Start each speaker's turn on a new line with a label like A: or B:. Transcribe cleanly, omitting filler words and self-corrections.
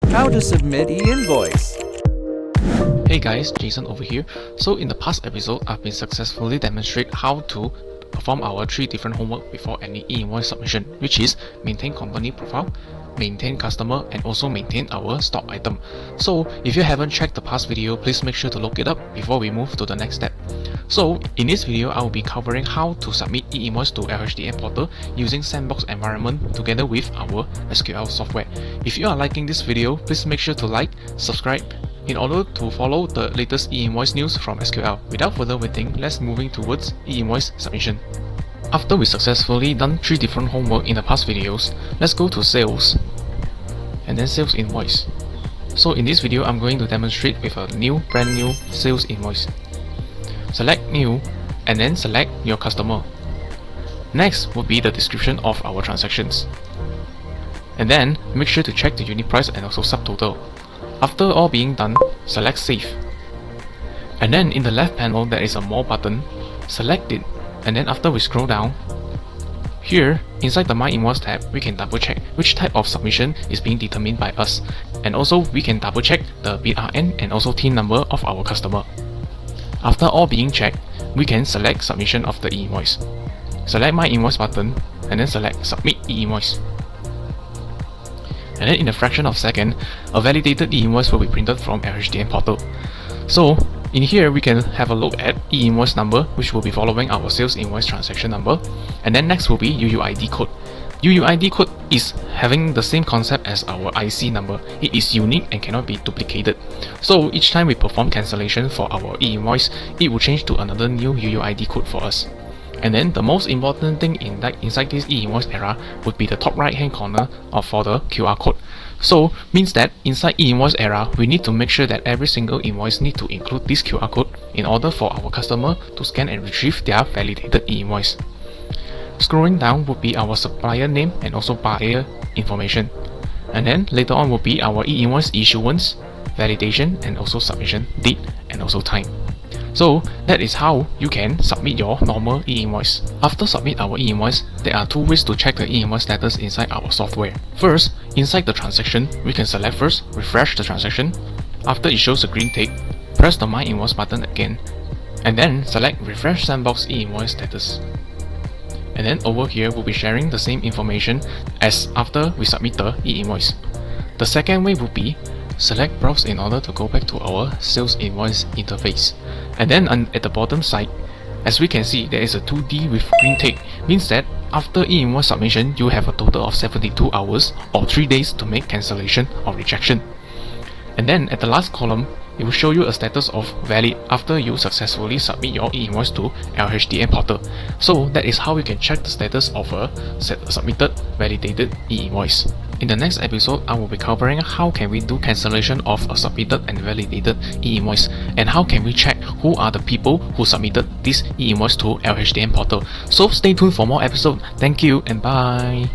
A: How to submit E-Invoice.
B: Hey guys, Jason over here. So in the past episode, I've been successfully demonstrate how to perform our 3 different homework before any e-invoice submission, which is maintain company profile, maintain customer, and also maintain our stock item. So if you haven't checked the past video, please make sure to look it up before we move to the next step. So in this video, I will be covering how to submit e-invoice to LHDM portal using Sandbox Environment together with our SQL software. If you are liking this video, please make sure to like, subscribe, in order to follow the latest e-invoice news from SQL. Without further waiting, let's moving towards e-invoice submission. After we successfully done 3 different homework in the past videos, let's go to Sales and then Sales Invoice. So in this video, I'm going to demonstrate with a brand new Sales Invoice. Select New and then select your customer. Next will be the description of our transactions. And then make sure to check the unit price and also subtotal. After all being done, select Save. And then in the left panel there is a More button. Select it, and then after we scroll down, here inside the MyInvois tab, we can double check which type of submission is being determined by us. And also we can double check the BRN and also TIN number of our customer. After all being checked, we can select submission of the e-invoice. Select MyInvois button and then select Submit E-Invoice. And then in a fraction of a second, a validated e-invoice will be printed from LHDM portal. So in here we can have a look at E-Invoice Number, which will be following our sales invoice transaction number, and then next will be UUID Code. UUID Code is having the same concept as our IC number. It is unique and cannot be duplicated. So each time we perform cancellation for our e-invoice, it will change to another new UUID code for us. And then the most important thing inside this e-invoice era would be the top right hand corner for the QR code. So means that inside e-invoice era, we need to make sure that every single invoice need to include this QR code in order for our customer to scan and retrieve their validated e-invoice. Scrolling down would be our supplier name and also buyer information. And then later on will be our e-invoice issuance, validation, and also submission date and also time. So that is how you can submit your normal e-invoice. After submit our e-invoice, there are 2 ways to check the e-invoice status inside our software. First, inside the transaction, we can select first, refresh the transaction. After it shows a green tick, press the MyInvois button again, and then select Refresh Sandbox E-Invoice status. And then over here, we'll be sharing the same information as after we submit the e-invoice. The second way will be select Browse in order to go back to our Sales Invoice interface. And then at the bottom side, as we can see, there is a 2D with green tick, means that after e-invoice submission, you have a total of 72 hours or 3 days to make cancellation or rejection. And then at the last column, it will show you a status of valid after you successfully submit your e-invoice to LHDM portal. So that is how you can check the status of a submitted validated e-invoice. In the next episode, I will be covering how can we do cancellation of a submitted and validated e-invoice, and how can we check who are the people who submitted this e-invoice to LHDM portal. So stay tuned for more episodes. Thank you and bye.